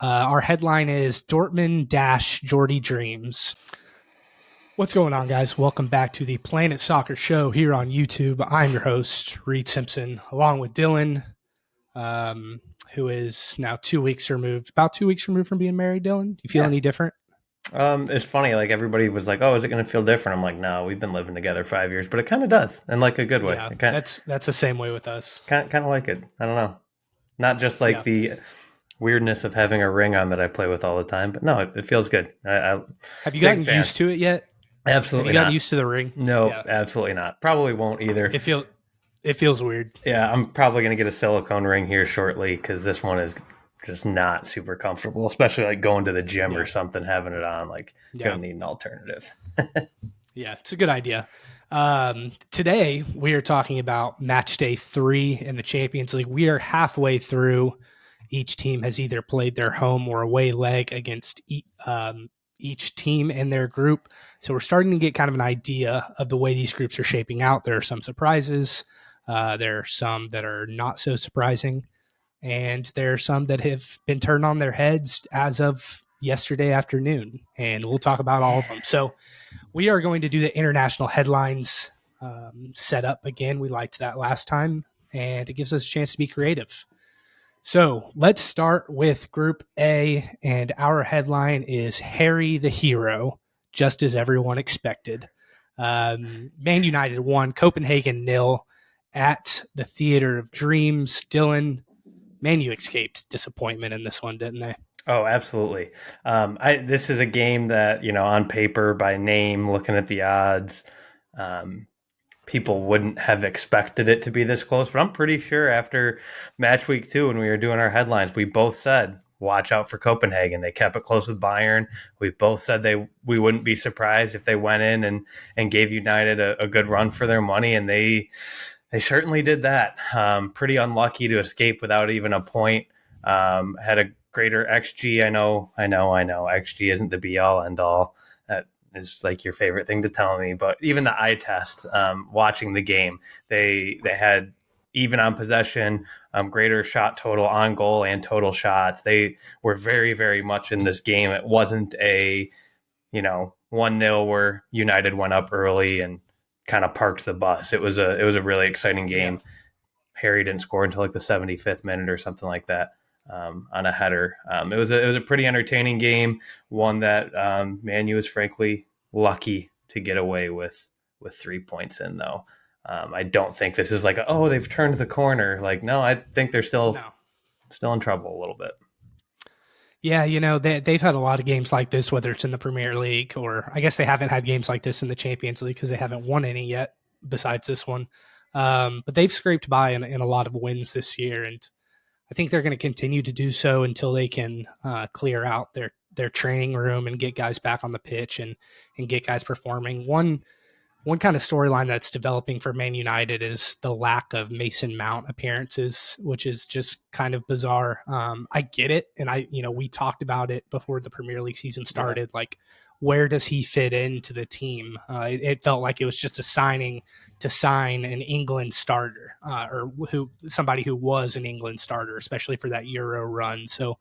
Our headline is Dortmund - Geordie Dreams. What's going on, guys? Welcome back to the Planet Soccer Show here on YouTube. I'm your host, Reed Simpson, along with Dylan, who is now about 2 weeks removed from being married. Dylan, do you feel any different? It's funny, like everybody was like, oh, is it going to feel different? I'm like, no, we've been living together 5 years, but it kind of does, in like a good way. Yeah, that's the same way with us. Kind of like it. I don't know. Not just like the weirdness of having a ring on that I play with all the time, but no, it feels good. Have you gotten used to it yet? Absolutely Have you gotten used to the ring? No, absolutely not. Probably won't either. It feels weird. Yeah, I'm probably going to get a silicone ring here shortly because this one is just not super comfortable, especially like going to the gym or something, having it on, like gonna need an alternative. Yeah, it's a good idea. Today we are talking about match day 3 in the Champions League. We are halfway through. Each team has either played their home or away leg against each team in their group. So we're starting to get kind of an idea of the way these groups are shaping out. There are some surprises. There are some that are not so surprising. And there are some that have been turned on their heads as of yesterday afternoon. And we'll talk about all of them. So we are going to do the international headlines setup again. We liked that last time, and it gives us a chance to be creative. So let's start with Group A, and our headline is Harry the Hero, just as everyone expected. Man United 1, Copenhagen 0 at the Theater of Dreams. Dylan, Man U escaped disappointment in this one, didn't they? Oh, absolutely. This is a game that, on paper, by name, looking at the odds, people wouldn't have expected it to be this close. But I'm pretty sure after match week 2, when we were doing our headlines, we both said, watch out for Copenhagen. They kept it close with Bayern. We both said we wouldn't be surprised if they went in and gave United a good run for their money, and they certainly did that. Pretty unlucky to escape without even a point. Had a greater XG. I know. XG isn't the be all end all. That is like your favorite thing to tell me. But even the eye test, watching the game, they had even on possession, greater shot total on goal and total shots. They were very, very much in this game. It wasn't a 1-0 where United went up early and kind of parked the bus. It was a really exciting game. Yeah. Harry didn't score until like the 75th minute or something like that on a header. It was a pretty entertaining game, one that Man U is frankly lucky to get away with 3 points in, though. I don't think this is like they've turned the corner. Like, no, I think they're still in trouble a little bit. Yeah, they've had a lot of games like this, whether it's in the Premier League or I guess they haven't had games like this in the Champions League because they haven't won any yet besides this one. But they've scraped by in a lot of wins this year, and I think they're going to continue to do so until they can clear out their training room and get guys back on the pitch and get guys performing. One kind of storyline that's developing for Man United is the lack of Mason Mount appearances, which is just kind of bizarre. I get it. And we talked about it before the Premier League season started. Yeah. Like, where does he fit into the team? It felt like it was just a signing to sign an England starter or somebody who was an England starter, especially for that Euro run. So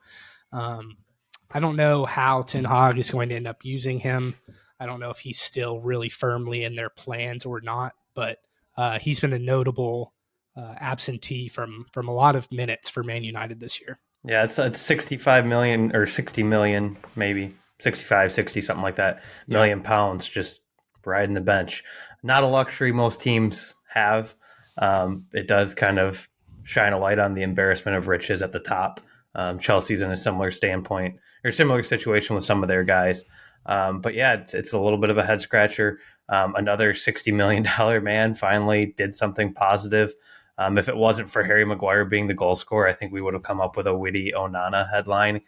I don't know how Ten Hag is going to end up using him. I don't know if he's still really firmly in their plans or not, but he's been a notable absentee from a lot of minutes for Man United this year. Yeah, it's 65 million or 60 million, maybe 65, 60, something like that, million pounds just riding the bench. Not a luxury most teams have. It does kind of shine a light on the embarrassment of riches at the top. Chelsea's in a similar standpoint or similar situation with some of their guys. But yeah, it's a little bit of a head scratcher. Another $60 million man finally did something positive. If it wasn't for Harry Maguire being the goal scorer, I think we would have come up with a witty Onana headline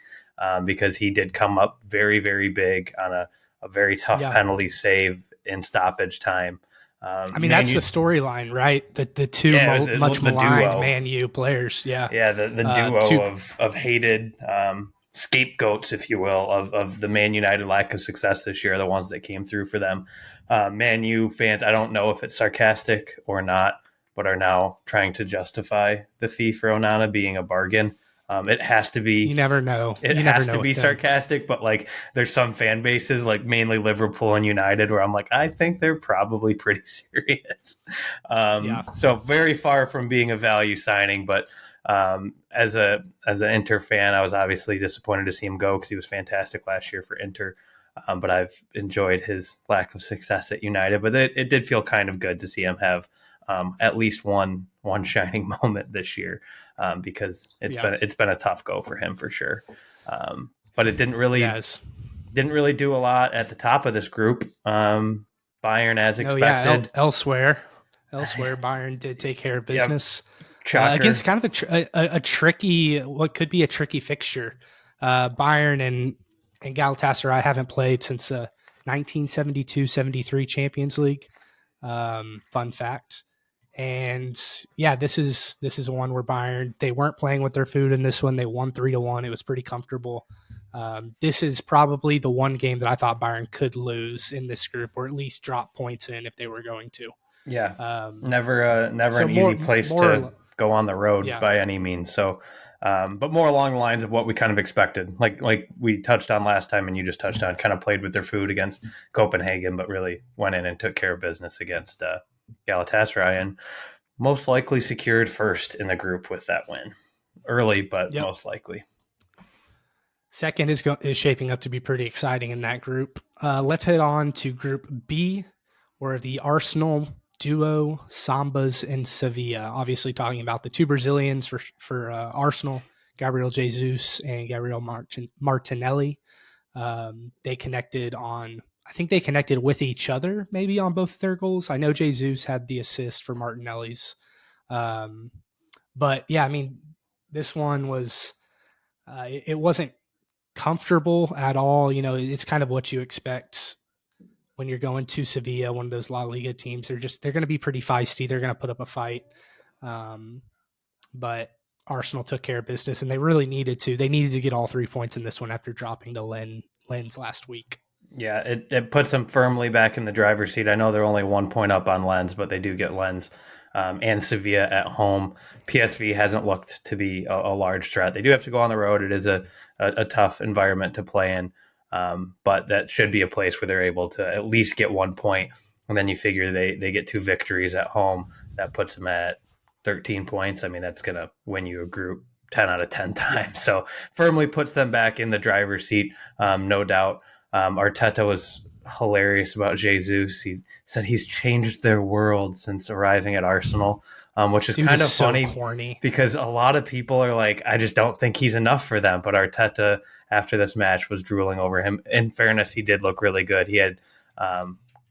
because he did come up very, very big on a very tough penalty save in stoppage time. That's the storyline, right? The two much maligned Man U players. Yeah, the duo of hated scapegoats, if you will, of the Man United lack of success this year are the ones that came through for them. Man U fans, I don't know if it's sarcastic or not, but are now trying to justify the fee for Onana being a bargain. It has to be. You never know. It You never has know to with be them. sarcastic, but like there's some fan bases, like mainly Liverpool and United, where I'm like, I think they're probably pretty serious. Yeah. So very far from being a value signing, but as an Inter fan, I was obviously disappointed to see him go because he was fantastic last year for Inter. But I've enjoyed his lack of success at United. But it did feel kind of good to see him have at least one shining moment this year. Because it's been a tough go for him for sure. But it didn't really do a lot at the top of this group. Bayern, as expected. Elsewhere, Bayern did take care of business Shocker. against kind of a tricky, what could be a tricky fixture. Bayern and Galatasaray haven't played since the 1972-73 Champions League. Fun fact. And yeah, this is one where Bayern, they weren't playing with their food in this one. They won 3-1. It was pretty comfortable. This is probably the one game that I thought Bayern could lose in this group, or at least drop points in if they were going to. Yeah, never an easy place to go on the road by any means. So, but more along the lines of what we kind of expected, like we touched on last time, and you just touched on, kind of played with their food against Copenhagen, but really went in and took care of business against Galatasaray, and most likely secured first in the group with that win. Early, but most likely. Second is shaping up to be pretty exciting in that group. Let's head on to Group B, where the Arsenal duo, Sambas and Sevilla. Obviously talking about the two Brazilians for Arsenal, Gabriel Jesus and Gabriel Martinelli. They connected with each other maybe on both of their goals. I know Jesus had the assist for Martinelli's. But yeah, I mean, this one was, it wasn't comfortable at all. You know, it's kind of what you expect when you're going to Sevilla, one of those La Liga teams. They're going to be pretty feisty. They're going to put up a fight. But Arsenal took care of business, and they really needed to. They needed to get all 3 points in this one after dropping to Lens last week. Yeah, it puts them firmly back in the driver's seat. I know they're only 1 point up on Lens, but they do get Lens and Sevilla at home. PSV hasn't looked to be a large threat. They do have to go on the road. It is a tough environment to play in, but that should be a place where they're able to at least get 1 point. And then you figure they get 2 victories at home. That puts them at 13 points. I mean, that's going to win you a group 10 out of 10 times. So firmly puts them back in the driver's seat, no doubt. Arteta was hilarious about Jesus. He said he's changed their world since arriving at Arsenal, which is kind of funny, corny, because a lot of people are like, I just don't think he's enough for them. But Arteta, after this match, was drooling over him. In fairness, he did look really good. He had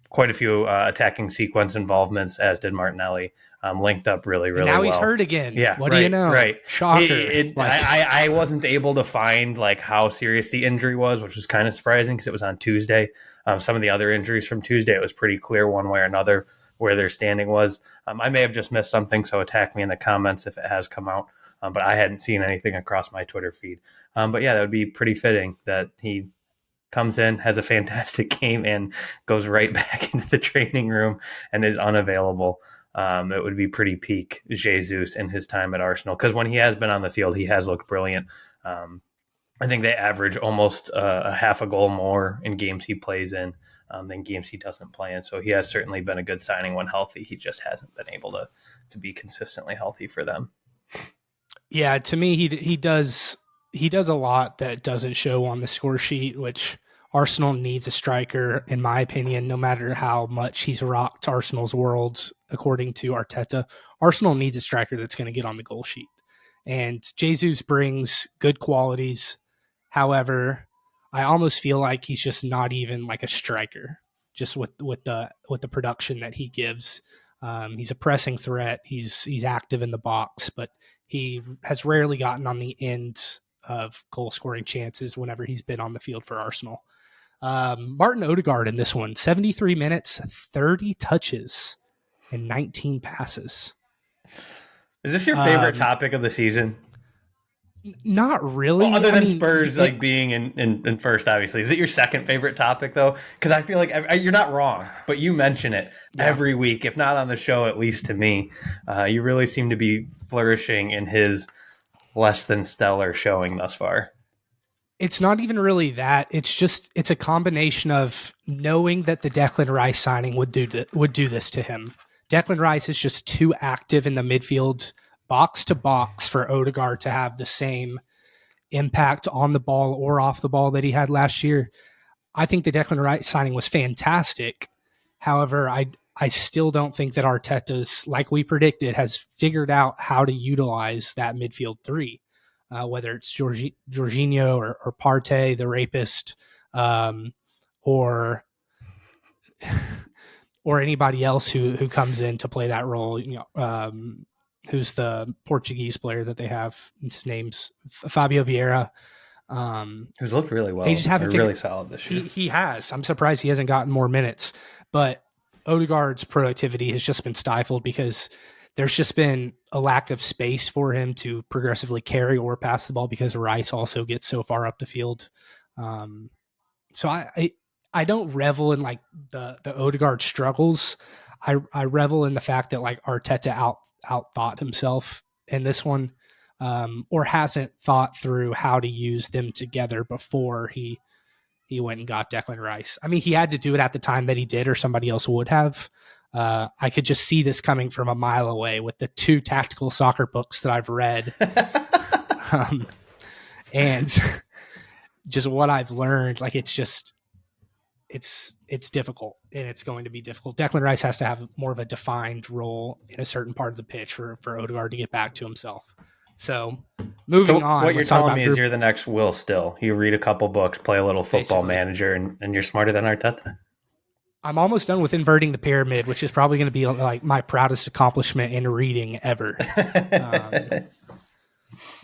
quite a few attacking sequence involvements, as did Martinelli. Linked up really well. Now he's hurt again. Yeah, what do you know? Right, shocker. I wasn't able to find like how serious the injury was, which was kind of surprising because it was on Tuesday. Some of the other injuries from Tuesday, it was pretty clear one way or another where their standing was. I may have just missed something, so attack me in the comments if it has come out. But I hadn't seen anything across my Twitter feed. But yeah, that would be pretty fitting that he comes in, has a fantastic game, and goes right back into the training room and is unavailable. It would be pretty peak Jesus in his time at Arsenal, because when he has been on the field, he has looked brilliant. I think they average almost a half a goal more in games he plays in than games he doesn't play in. So he has certainly been a good signing when healthy. He just hasn't been able to be consistently healthy for them. Yeah, to me, he does a lot that doesn't show on the score sheet, which Arsenal needs a striker, in my opinion, no matter how much he's rocked Arsenal's world, according to Arteta. Arsenal needs a striker that's going to get on the goal sheet. And Jesus brings good qualities. However, I almost feel like he's just not even like a striker, just with the production that he gives. He's a pressing threat. He's active in the box, but he has rarely gotten on the end of goal scoring chances whenever he's been on the field for Arsenal. Martin Odegaard in this one, 73 minutes, 30 touches, and 19 passes. Is this your favorite topic of the season? Not really. Well, other than Spurs being in first, obviously. Is it your second favorite topic, though? Because I feel like you're not wrong, but you mention it every week, if not on the show, at least to me. You really seem to be flourishing in his less than stellar showing thus far. It's not even really that. It's a combination of knowing that the Declan Rice signing would do this to him. Declan Rice is just too active in the midfield, box to box, for Odegaard to have the same impact on the ball or off the ball that he had last year. I think the Declan Rice signing was fantastic. However, I still don't think that Arteta's, like we predicted, has figured out how to utilize that midfield three. Whether it's Jorginho or Partey, the rapist, or anybody else who comes in to play that role. Who's the Portuguese player that they have? His name's Fabio Vieira. Who's looked really well. They just haven't really solid this year. He has. I'm surprised he hasn't gotten more minutes. But Odegaard's productivity has just been stifled because there's just been a lack of space for him to progressively carry or pass the ball because Rice also gets so far up the field. So I don't revel in like the Odegaard struggles. I revel in the fact that like Arteta out thought himself in this one, or hasn't thought through how to use them together before he went and got Declan Rice. I mean, he had to do it at the time that he did, or somebody else would have. I could just see this coming from a mile away with the 2 tactical soccer books that I've read. And just what I've learned, like it's difficult, and it's going to be difficult. Declan Rice has to have more of a defined role in a certain part of the pitch for Odegaard to get back to himself. So moving on. What you're telling me is you're the next Will Still. You read a couple books, play a little Football Manager, and you're smarter than Arteta. I'm almost done with Inverting the Pyramid, which is probably going to be like my proudest accomplishment in reading ever.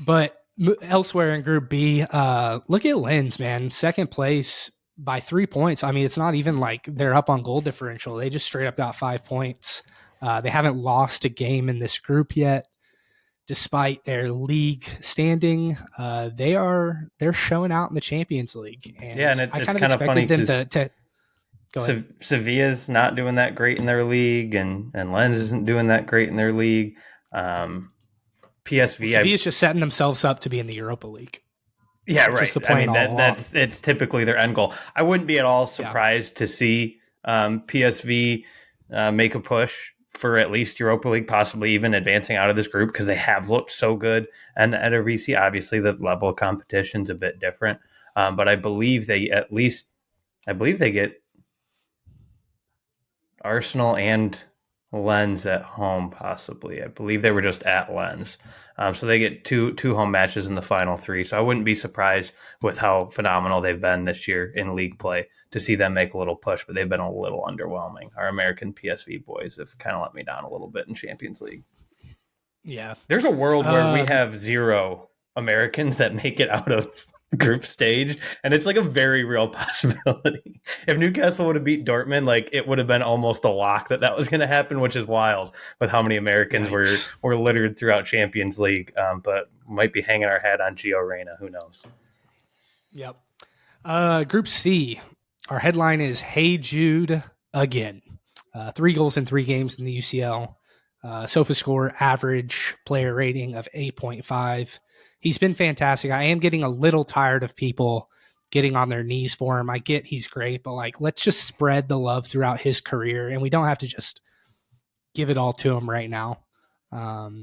But elsewhere in Group B, look at Lens, man. Second place by 3 points. I mean, it's not even like they're up on goal differential. They just straight up got 5 points. They haven't lost a game in this group yet, despite their league standing. They're showing out in the Champions League. And yeah, and I kind of expected them to Sevilla's not doing that great in their league, and Lens isn't doing that great in their league. PSV, Sevilla's just setting themselves up to be in the Europa League. Yeah, right. I mean, it's typically their end goal. I wouldn't be at all surprised to see PSV make a push for at least Europa League, possibly even advancing out of this group, because they have looked so good. And at Eredivisie, obviously the level of competition's a bit different, but I believe they get Arsenal and Lens at home, possibly. I believe they were just at Lens. So they get two home matches in the final 3. So I wouldn't be surprised with how phenomenal they've been this year in league play to see them make a little push, but they've been a little underwhelming. Our American PSV boys have kind of let me down a little bit in Champions League. Yeah. There's a world where we have 0 Americans that make it out of group stage, and it's like a very real possibility. If Newcastle would have beat Dortmund, like it would have been almost a lock that was going to happen, which is wild with how many Americans were littered throughout Champions League. But might be hanging our hat on Gio Reyna. Who knows? Yep. Group C, our headline is "Hey Jude again." 3 goals in 3 games in the UCL. SofaScore average player rating of 8.5. He's been fantastic. I am getting a little tired of people getting on their knees for him. I get he's great, but like, let's just spread the love throughout his career, and we don't have to just give it all to him right now.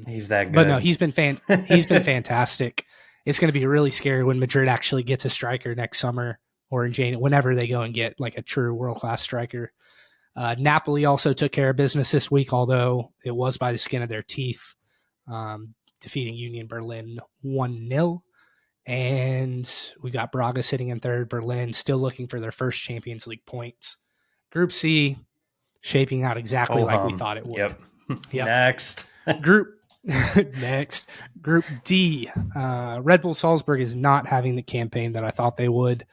He's that good. But no, he's been fantastic. It's going to be really scary when Madrid actually gets a striker next summer or in January, whenever they go and get like a true world-class striker. Napoli also took care of business this week, although it was by the skin of their teeth. Defeating Union Berlin 1-0. And we got Braga sitting in third. Berlin still looking for their first Champions League points. Group C shaping out exactly like we thought it would. Yep. Next. Next. Group D. Red Bull Salzburg is not having the campaign that I thought they would.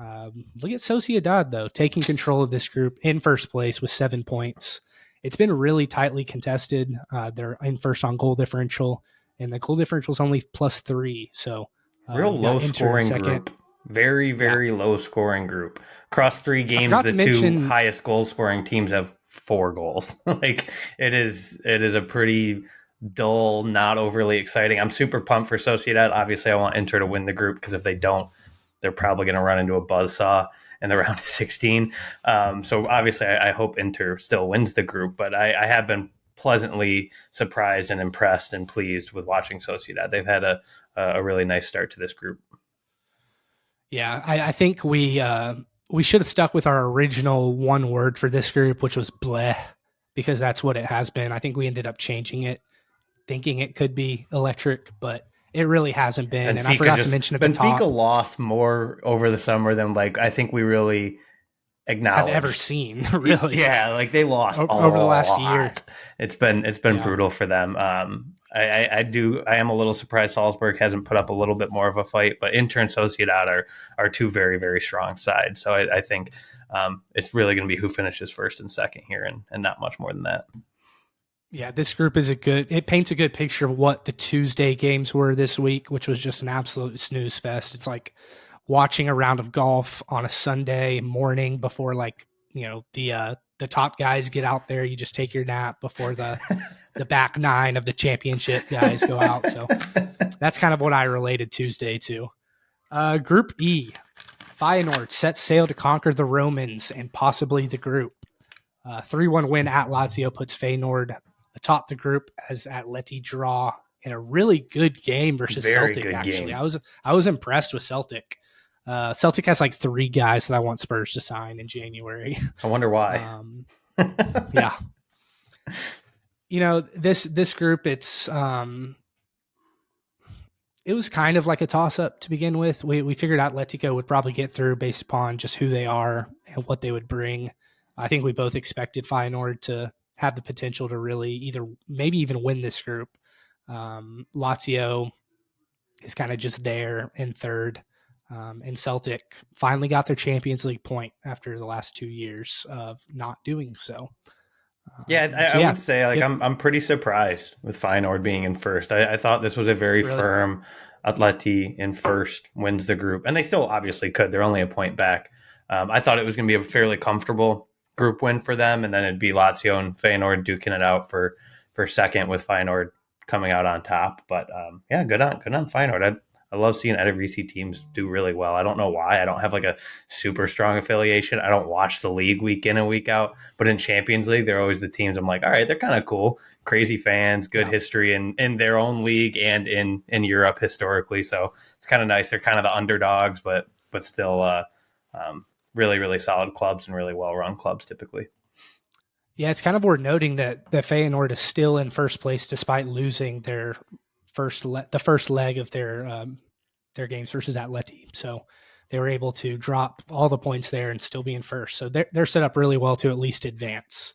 Look at Sociedad, though, taking control of this group in first place with 7 points. It's been really tightly contested. They're in first on goal differential, and the goal differential is only +3. So real low scoring group. Very, very low scoring group. Across 3 games, the 2 highest goal scoring teams have 4 goals. Like it is a pretty dull, not overly exciting. I'm super pumped for Sociedad. Obviously, I want Inter to win the group because if they don't, they're probably going to run into a buzzsaw in the round of 16. So obviously, I hope Inter still wins the group, but I have been pleasantly surprised and impressed and pleased with watching Sociedad. They've had a really nice start to this group. Yeah, I think we should have stuck with our original one word for this group, which was bleh, because that's what it has been. I think we ended up changing it, thinking it could be electric, but it really hasn't been. Benfica and I forgot to mention at the top, Benfica lost more over the summer than I think we really acknowledged. have ever seen, really. Yeah, they lost over the last year. It's been brutal for them. I am a little surprised Salzburg hasn't put up a little bit more of a fight, but Inter and Sociedad are two very, very strong sides. So I think it's really going to be who finishes first and second here, and not much more than that. Yeah, this group it paints a good picture of what the Tuesday games were this week, which was just an absolute snooze fest. It's like watching a round of golf on a Sunday morning before the top guys get out there. You just take your nap before the back nine of the championship guys go out. So that's kind of what I related Tuesday to. Group E, Feyenoord set sail to conquer the Romans and possibly the group. 3-1 win at Lazio puts Feyenoord atop the group as Atleti draw in a really good game versus Celtic. Actually, game. I was impressed with Celtic. Celtic has 3 guys that I want Spurs to sign in January. I wonder why. Yeah. This group, it was kind of like a toss-up to begin with. We figured Atletico would probably get through based upon just who they are and what they would bring. I think we both expected Feyenoord to have the potential to really maybe even win this group. Lazio is kind of just there in third. And Celtic finally got their Champions League point after the last 2 years of not doing so. I would say I'm pretty surprised with Feyenoord being in first. I thought this was a very firm Atleti in first wins the group, and they still obviously could. They're only a point back. I thought it was going to be a fairly comfortable group win for them, and then it'd be Lazio and Feyenoord duking it out for second with Feyenoord coming out on top. But good on Feyenoord. I love seeing Eredivisie teams do really well. I don't know why. I don't have a super strong affiliation. I don't watch the league week in and week out. But in Champions League, they're always the teams I'm like, all right, they're kind of cool. Crazy fans, good history in their own league and in Europe historically. So it's kind of nice. They're kind of the underdogs, but still really, really solid clubs and really well-run clubs typically. Yeah, it's kind of worth noting that the Feyenoord is still in first place despite losing the first leg of their games versus Atleti. So they were able to drop all the points there and still be in first. So they're set up really well to at least advance.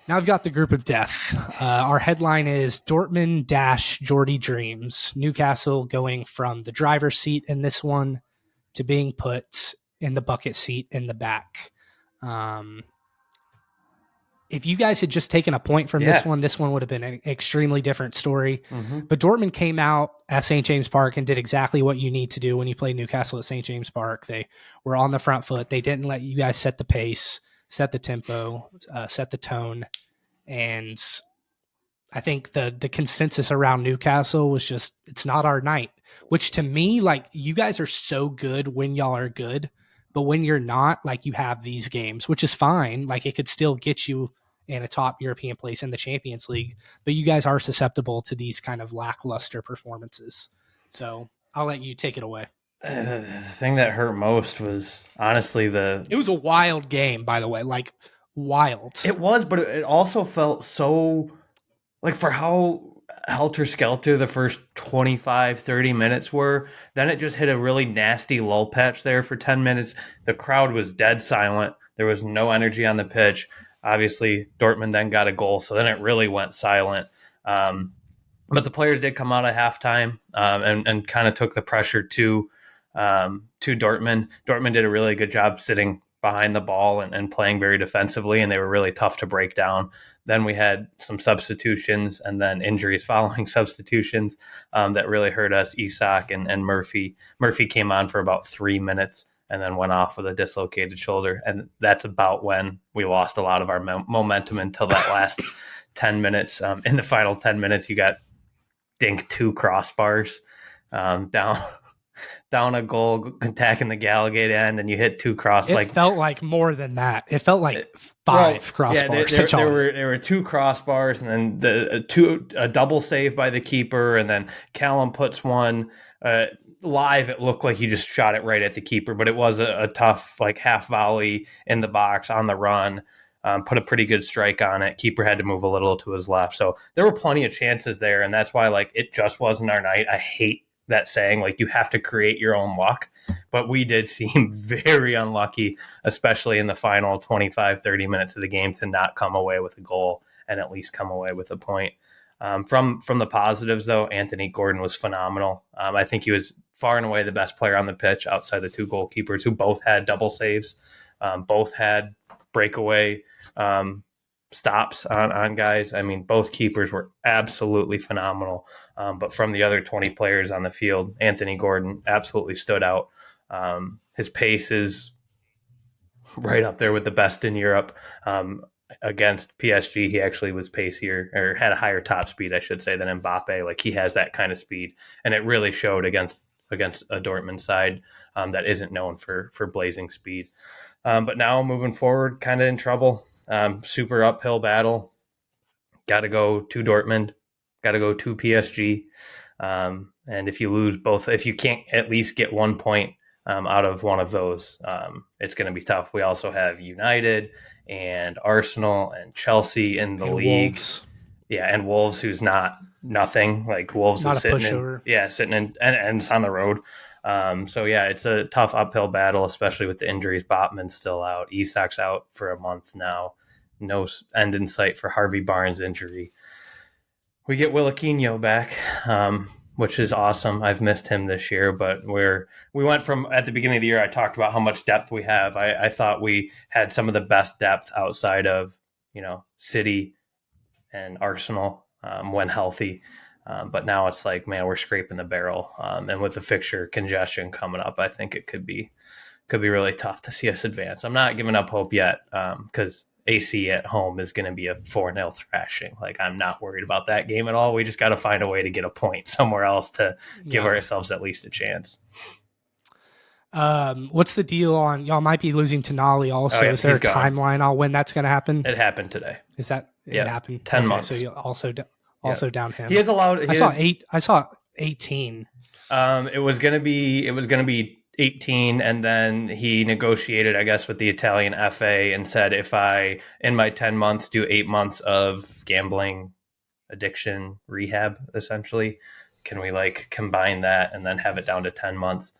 Now I've got the group of death. Our headline is Dortmund - Geordie dreams. Newcastle going from the driver's seat in this one to being put in the bucket seat in the back. If you guys had just taken a point from this one would have been an extremely different story. Mm-hmm. But Dortmund came out at St. James Park and did exactly what you need to do when you play Newcastle at St. James Park. They were on the front foot. They didn't let you guys set the pace, set the tempo, set the tone. And I think the consensus around Newcastle was just, it's not our night, which to me, you guys are so good when y'all are good. But when you're not, you have these games, which is fine. It could still get you in a top European place in the Champions League, but you guys are susceptible to these kind of lackluster performances. So I'll let you take it away. The thing that hurt most was honestly it was a wild game, by the way, wild. It was, but it also felt so for how helter-skelter the first 25-30 minutes were. Then it just hit a really nasty lull patch there for 10 minutes. The crowd was dead silent. There was no energy on the pitch. Obviously, Dortmund then got a goal, so then it really went silent. But the players did come out at halftime and kind of took the pressure to Dortmund. Dortmund did a really good job sitting behind the ball and playing very defensively, and they were really tough to break down. Then we had some substitutions and then injuries following substitutions that really hurt us. Isak and Murphy. Murphy came on for about 3 minutes and then went off with a dislocated shoulder. And that's about when we lost a lot of our momentum until that last 10 minutes. In the final 10 minutes, you got dinked 2 crossbars down down a goal, attacking the Gallagher end, and you hit 2 cross. It felt like more than that. It felt like 5 crossbars. There were 2 crossbars, and then a double save by the keeper, and then Callum puts one. Live, it looked like he just shot it right at the keeper, but it was a tough like half volley in the box on the run. Put a pretty good strike on it. Keeper had to move a little to his left, so there were plenty of chances there, and that's why like it just wasn't our night. I hate that saying, like you have to create your own luck, but we did seem very unlucky, especially in the final 25-30 minutes of the game, to not come away with a goal and at least come away with a point. From the positives, though, Anthony Gordon was phenomenal. I think he was far and away the best player on the pitch outside the 2 goalkeepers, who both had double saves, both had breakaway stops on guys. I mean, both keepers were absolutely phenomenal. But from the other 20 players on the field, Anthony Gordon absolutely stood out. His pace is right up there with the best in Europe. Against PSG, he actually was pacier, or had a higher top speed, I should say, than Mbappe. Like he has that kind of speed, and it really showed against a Dortmund side that isn't known for blazing speed. But now moving forward, kind of in trouble. Super uphill battle. Got to go to Dortmund. Got to go to PSG. And if you lose both, if you can't at least get 1 point out of one of those, it's going to be tough. We also have United and Arsenal and Chelsea in the league. Wolves. Yeah, and Wolves, who's nothing. Like Wolves not is sitting in, and it's on the road. So yeah, it's a tough uphill battle, especially with the injuries. Botman's still out. Isak's out for a month now. No end in sight for Harvey Barnes' injury. We get Williquinho back, which is awesome. I've missed him this year, but we went from, at the beginning of the year, I talked about how much depth we have. I thought we had some of the best depth outside of, City and Arsenal when healthy. But now it's like, man, we're scraping the barrel. And with the fixture congestion coming up, I think it could be really tough to see us advance. I'm not giving up hope yet because AC at home is going to be a 4-0 thrashing. Like, I'm not worried about that game at all. We just got to find a way to get a point somewhere else to give ourselves at least a chance. What's the deal on, y'all might be losing Tonali also. Oh, yeah, is there a gone. timeline on when that's going to happen? It happened today. Is that it happened? 10 months. So you also down him. He is allowed. I saw 18. It was going to be 18, and then he negotiated, I guess, with the Italian FA and said, if I, in my 10 months, do 8 months of gambling addiction rehab, essentially, can we combine that and then have it down to 10 months?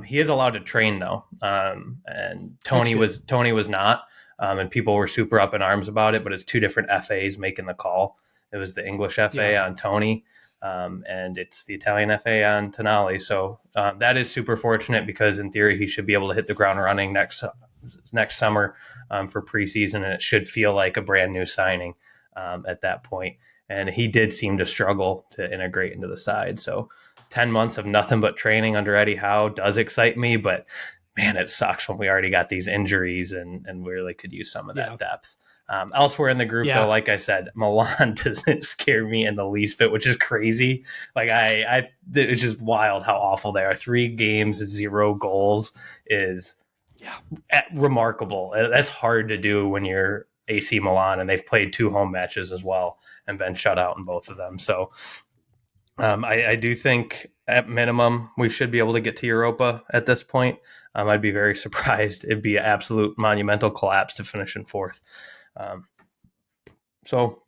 He is allowed to train though. And Tony was not, and people were super up in arms about it, but it's 2 different FAs making the call. It was the English FA on Tony, and it's the Italian FA on Tonali. So that is super fortunate because in theory he should be able to hit the ground running next summer for preseason, and it should feel like a brand new signing at that point. And he did seem to struggle to integrate into the side. So 10 months of nothing but training under Eddie Howe does excite me, but man, it sucks when we already got these injuries and we really could use some of that depth. Elsewhere in the group, though, like I said, Milan doesn't scare me in the least bit, which is crazy. It's just wild how awful they are. 3 games, 0 goals is remarkable. That's hard to do when you're AC Milan, and they've played 2 home matches as well and been shut out in both of them. So I do think at minimum we should be able to get to Europa at this point. I'd be very surprised. It'd be an absolute monumental collapse to finish in 4th. So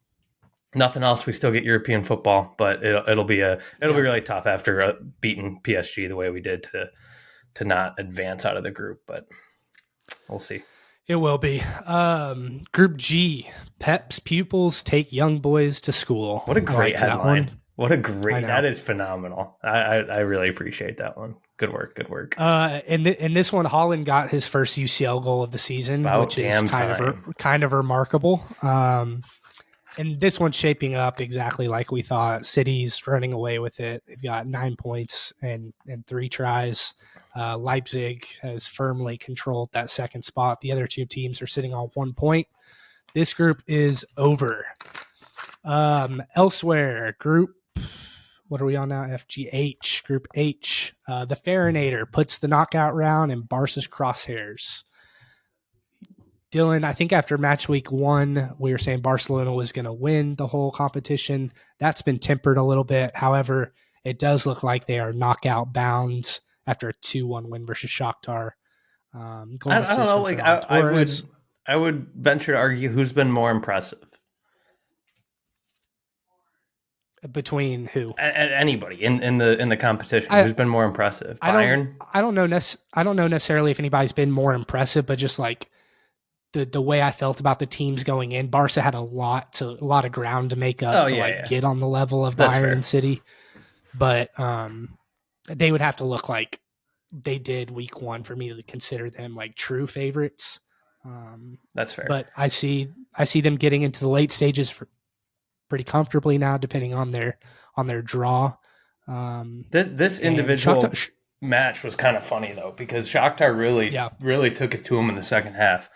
nothing else. We still get European football, but it'll be really tough after beating PSG the way we did to not advance out of the group. But we'll see. It will be. Group G, Pep's pupils take young boys to school. What a great headline. That is phenomenal. I really appreciate that one. Good work. In this one, Holland got his first UCL goal of the season, which is kind of remarkable. And this one's shaping up exactly like we thought. City's running away with it. They've got 9 points and 3 tries. Leipzig has firmly controlled that second spot. The other 2 teams are sitting on 1 point. This group is over. Elsewhere, what are we on now? FGH, Group H. The Feyenoord puts the knockout round in Barca's Crosshairs. Dylan, I think after match week 1, we were saying Barcelona was going to win the whole competition. That's been tempered a little bit. However, it does look like they are knockout bound after a 2-1 win versus Shakhtar. I don't know. Like I would venture to argue who's been more impressive. Between who? Anybody in the competition. Who's been more impressive? Bayern? I don't know necessarily if anybody's been more impressive, but just like the way I felt about the teams going in, Barca had a lot of ground to make up get on the level of Bayern and City. But they would have to look like they did week 1 for me to consider them like true favorites. That's fair. But I see them getting into the late stages pretty comfortably now, depending on their draw. This individual match was kind of funny though, because Shakhtar really took it to them in the second half.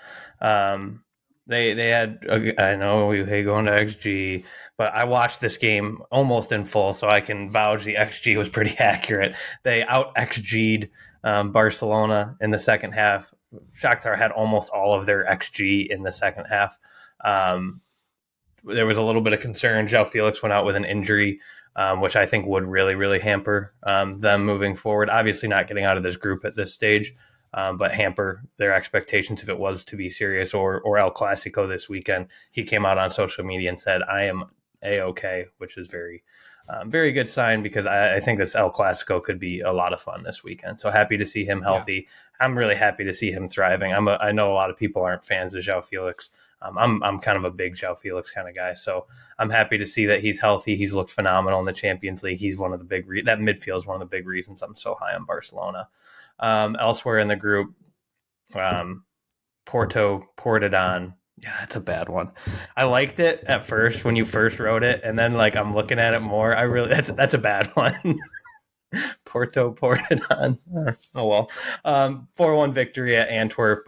They had, I know we hate going to XG, but I watched this game almost in full, so I can vouch the XG was pretty accurate. They out XG'd Barcelona in the second half. Shakhtar had almost all of their XG in the second half. There was a little bit of concern. João Felix went out with an injury, which I think would really, really hamper them moving forward. Obviously not getting out of this group at this stage, but hamper their expectations if it was to be serious, or El Clasico this weekend. He came out on social media and said, I am A-OK, which is very, very good sign, because I think this El Clasico could be a lot of fun this weekend. So happy to see him healthy. Yeah. I'm really happy to see him thriving. I know a lot of people aren't fans of João Felix. I'm kind of a big João Felix kind of guy, so I'm happy to see that he's healthy. He's looked phenomenal in the Champions League. He's one of the big that midfield is one of the big reasons I'm so high on Barcelona. Elsewhere in the group, Porto Portadown. Yeah, that's a bad one. I liked it at first when you first wrote it, and then like I'm looking at it more. That's a bad one. Porto Portadown. Oh well. 4-1 victory at Antwerp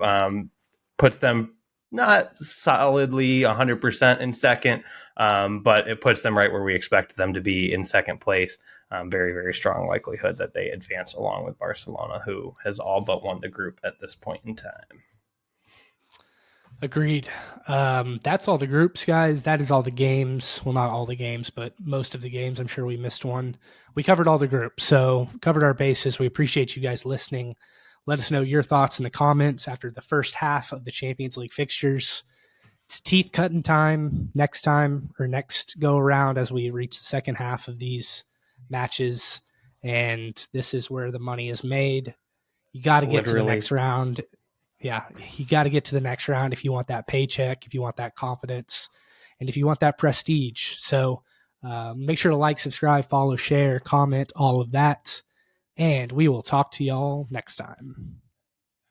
puts them not solidly 100% in second, but it puts them right where we expected them to be in second place. Very, very strong likelihood that they advance along with Barcelona, who has all but won the group at this point in time. Agreed. That's all the groups, guys. That is all the games. Well, not all the games, but most of the games. I'm sure we missed one. We covered all the groups, so covered our bases. We appreciate you guys listening. Let us know your thoughts in the comments after the first half of the Champions League fixtures. It's teeth cutting time next go around as we reach the second half of these matches. And this is where the money is made. You got to get to the next round. Yeah, you got to get to the next round if you want that paycheck, if you want that confidence, and if you want that prestige. So make sure to like, subscribe, follow, share, comment, all of that. And we will talk to y'all next time.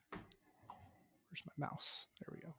Where's my mouse? There we go.